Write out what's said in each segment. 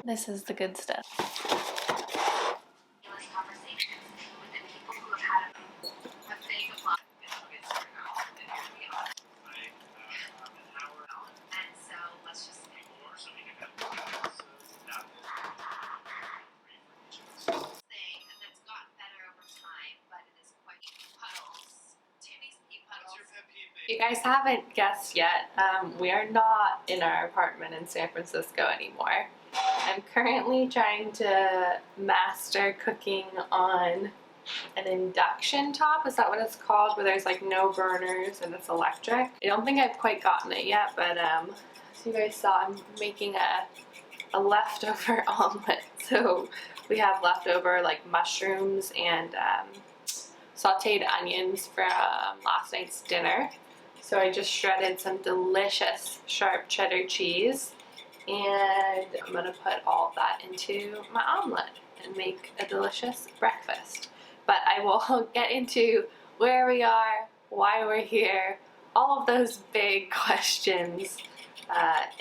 This is the good stuff. If you guys haven't guessed yet, we are not in our apartment in San Francisco anymore. I'm currently trying to master cooking on an induction top. Is that what it's called? Where there's like no burners and it's electric. I don't think I've quite gotten it yet, but as you guys saw, I'm making a leftover omelet. So we have leftover like mushrooms and sauteed onions from last night's dinner. So I just shredded some delicious sharp cheddar cheese, and I'm gonna put all of that into my omelet and make a delicious breakfast. But I will get into where we are, why we're here, all of those big questions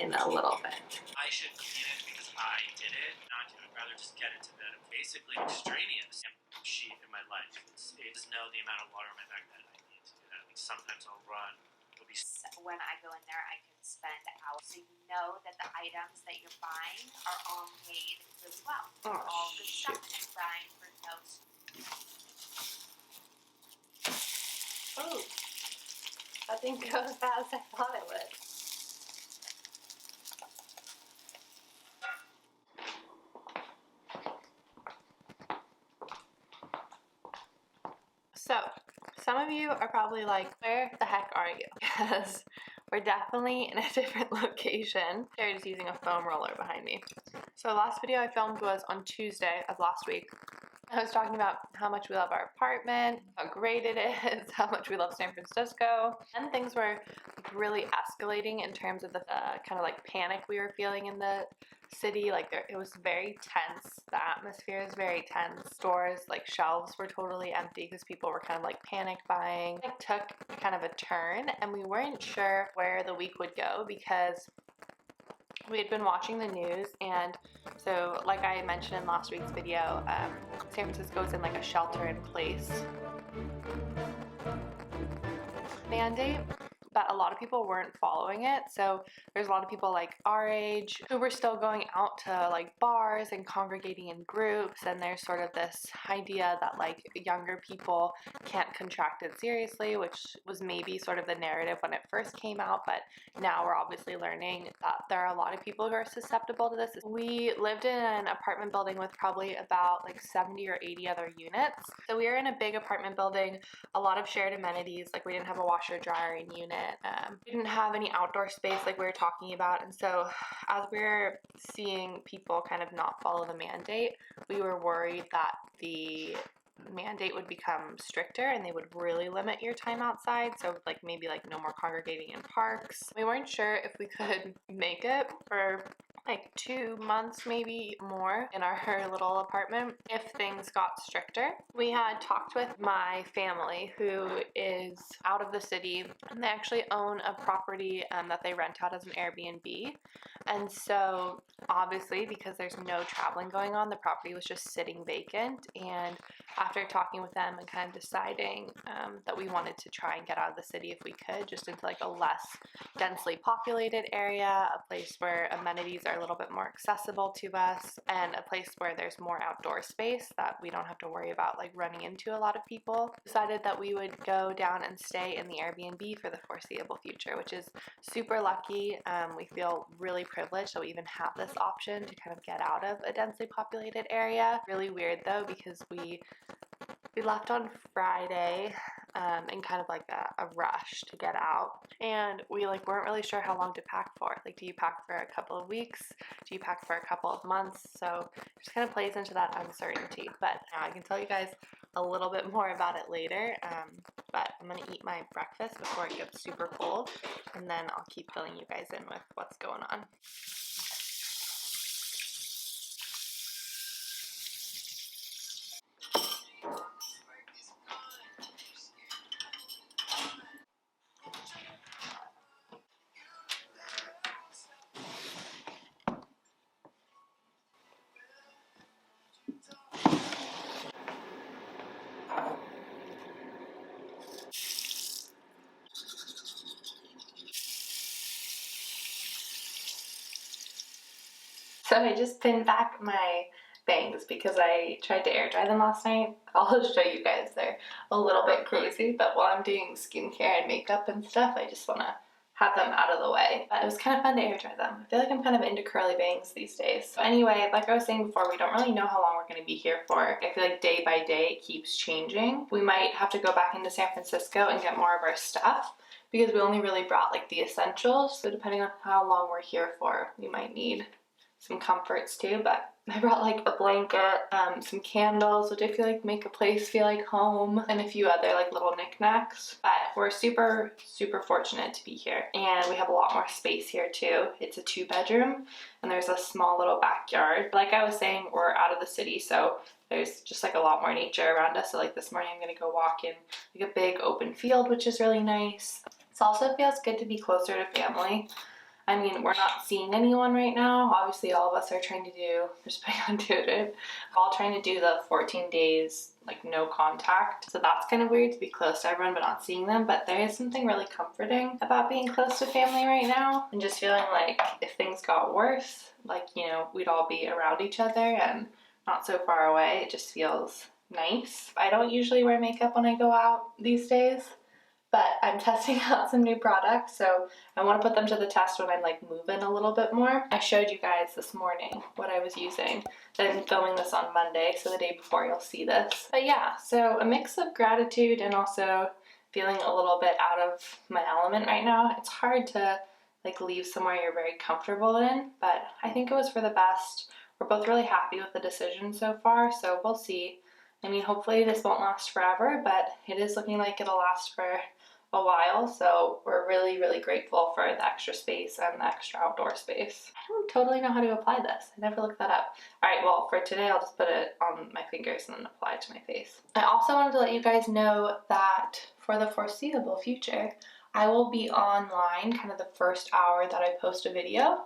in a little bit. I should eat it because I did it, not to. I'd rather just get it to bed. I'm basically extraneous sheet in my life. It doesn't know the amount of water in my back that I need to do that. Like sometimes I'll run. When I go in there, I can spend hours. So you know that the items that you're buying are all made really well. They're all good stuff, and you're buying for no. Oh, that didn't go as fast as I thought it would. So, some of you are probably like, where the heck are you? Because we're definitely in a different location. Sherry's using a foam roller behind me. So the last video I filmed was on Tuesday of last week. I was talking about how much we love our apartment, how great it is, how much we love San Francisco, and things were really escalating in terms of the kind of like panic we were feeling in the city. Like it was very tense. The atmosphere is very tense. Stores, like shelves were totally empty because people were kind of like panic buying. It took kind of a turn, and we weren't sure where the week would go because we had been watching the news, and so like I mentioned in last week's video, San Francisco is in like a shelter-in-place mandate, but a lot of people weren't following it. So there's a lot of people like our age who were still going out to like bars and congregating in groups, and there's sort of this idea that like younger people can't contract it seriously, which was maybe sort of the narrative when it first came out, but now we're obviously learning that there are a lot of people who are susceptible to this. We lived in an apartment building with probably about like 70 or 80 other units. So we were in a big apartment building, a lot of shared amenities, like we didn't have a washer dryer in unit. We didn't have any outdoor space like we were talking about, and so as we were seeing people kind of not follow the mandate, we were worried that the mandate would become stricter and they would really limit your time outside. So like maybe like no more congregating in parks. We weren't sure if we could make it for like 2 months, maybe more, in our little apartment if things got stricter. We had talked with my family who is out of the city, and they actually own a property that they rent out as an Airbnb. And so obviously, because there's no traveling going on, the property was just sitting vacant. And after talking with them and kind of deciding that we wanted to try and get out of the city if we could, just into like a less densely populated area, a place where amenities are a little bit more accessible to us, and a place where there's more outdoor space that we don't have to worry about like running into a lot of people, decided that we would go down and stay in the Airbnb for the foreseeable future, which is super lucky. We feel really privileged that we even have this option to kind of get out of a densely populated area. Really weird though, because we left on Friday in kind of like a rush to get out, and we like weren't really sure how long to pack for. Like, do you pack for a couple of weeks? Do you pack for a couple of months? So it just kind of plays into that uncertainty. But I can tell you guys a little bit more about it later. But I'm gonna eat my breakfast before it gets super cold, and then I'll keep filling you guys in with what's going on. So I just pinned back my bangs because I tried to air dry them last night. I'll show you guys, they're a little bit crazy, but while I'm doing skincare and makeup and stuff, I just want to have them out of the way. But it was kind of fun to air dry them. I feel like I'm kind of into curly bangs these days. So anyway, like I was saying before, we don't really know how long we're going to be here for. I feel like day by day it keeps changing. We might have to go back into San Francisco and get more of our stuff because we only really brought like the essentials. So depending on how long we're here for, we might need some comforts too, but I brought like a blanket, some candles, which I feel like make a place feel like home, and a few other like little knickknacks. But we're super, super fortunate to be here, and we have a lot more space here too. It's a 2-bedroom, and there's a small little backyard. Like I was saying, we're out of the city, so there's just like a lot more nature around us. So like this morning I'm gonna go walk in like a big open field, which is really nice. It also feels good to be closer to family. I mean, we're not seeing anyone right now. Obviously, all of us are trying to do, just being intuitive, all trying to do the 14 days, like no contact. So that's kind of weird to be close to everyone but not seeing them. But there is something really comforting about being close to family right now. And just feeling like if things got worse, like, you know, we'd all be around each other and not so far away. It just feels nice. I don't usually wear makeup when I go out these days, but I'm testing out some new products, so I want to put them to the test when I'm like moving a little bit more. I showed you guys this morning what I was using. I'm filming this on Monday, so the day before you'll see this. But yeah, so a mix of gratitude and also feeling a little bit out of my element right now. It's hard to like leave somewhere you're very comfortable in, but I think it was for the best. We're both really happy with the decision so far, so we'll see. I mean, hopefully this won't last forever, but it is looking like it'll last for a while, so we're really, really grateful for the extra space and the extra outdoor space. I don't totally know how to apply this. I never looked that up. Alright, well, for today I'll just put it on my fingers and then apply it to my face. I also wanted to let you guys know that for the foreseeable future, I will be online kind of the first hour that I post a video.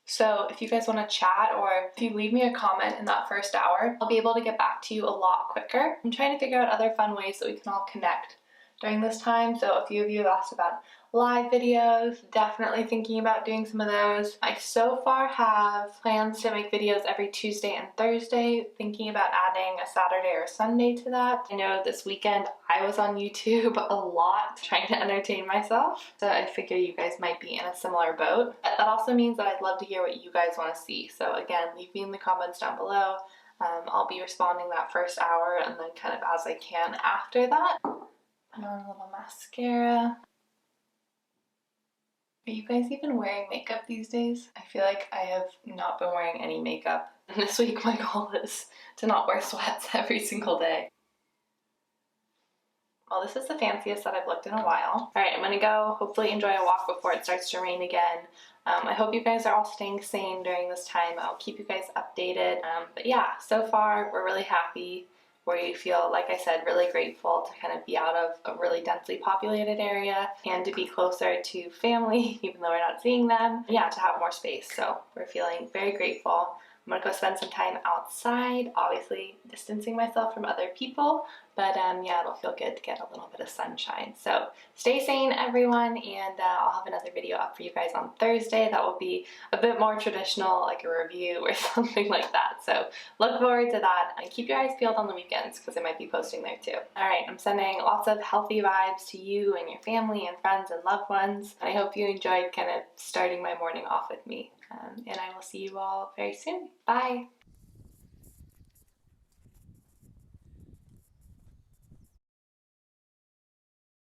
So if you guys want to chat or if you leave me a comment in that first hour, I'll be able to get back to you a lot quicker. I'm trying to figure out other fun ways that we can all connect during this time. So a few of you have asked about live videos, definitely thinking about doing some of those. I so far have plans to make videos every Tuesday and Thursday, thinking about adding a Saturday or Sunday to that. I know this weekend I was on YouTube a lot trying to entertain myself, so I figure you guys might be in a similar boat. But that also means that I'd love to hear what you guys want to see. So again, leave me in the comments down below. I'll be responding that first hour and then kind of as I can after that. Put on a little mascara. Are you guys even wearing makeup these days? I feel like I have not been wearing any makeup. And this week my goal is to not wear sweats every single day. Well, this is the fanciest that I've looked in a while. Alright, I'm gonna go hopefully enjoy a walk before it starts to rain again. I hope you guys are all staying sane during this time. I'll keep you guys updated. But yeah, so far we're really happy. We feel, like I said, really grateful to kind of be out of a really densely populated area and to be closer to family, even though we're not seeing them. Yeah, to have more space. So we're feeling very grateful. I'm gonna go spend some time outside, obviously distancing myself from other people, but yeah, it'll feel good to get a little bit of sunshine. So stay sane, everyone, and I'll have another video up for you guys on Thursday that will be a bit more traditional, like a review or something like that. So look forward to that, and keep your eyes peeled on the weekends because I might be posting there too. Alright, I'm sending lots of healthy vibes to you and your family and friends and loved ones. I hope you enjoyed kind of starting my morning off with me. And I will see you all very soon. Bye!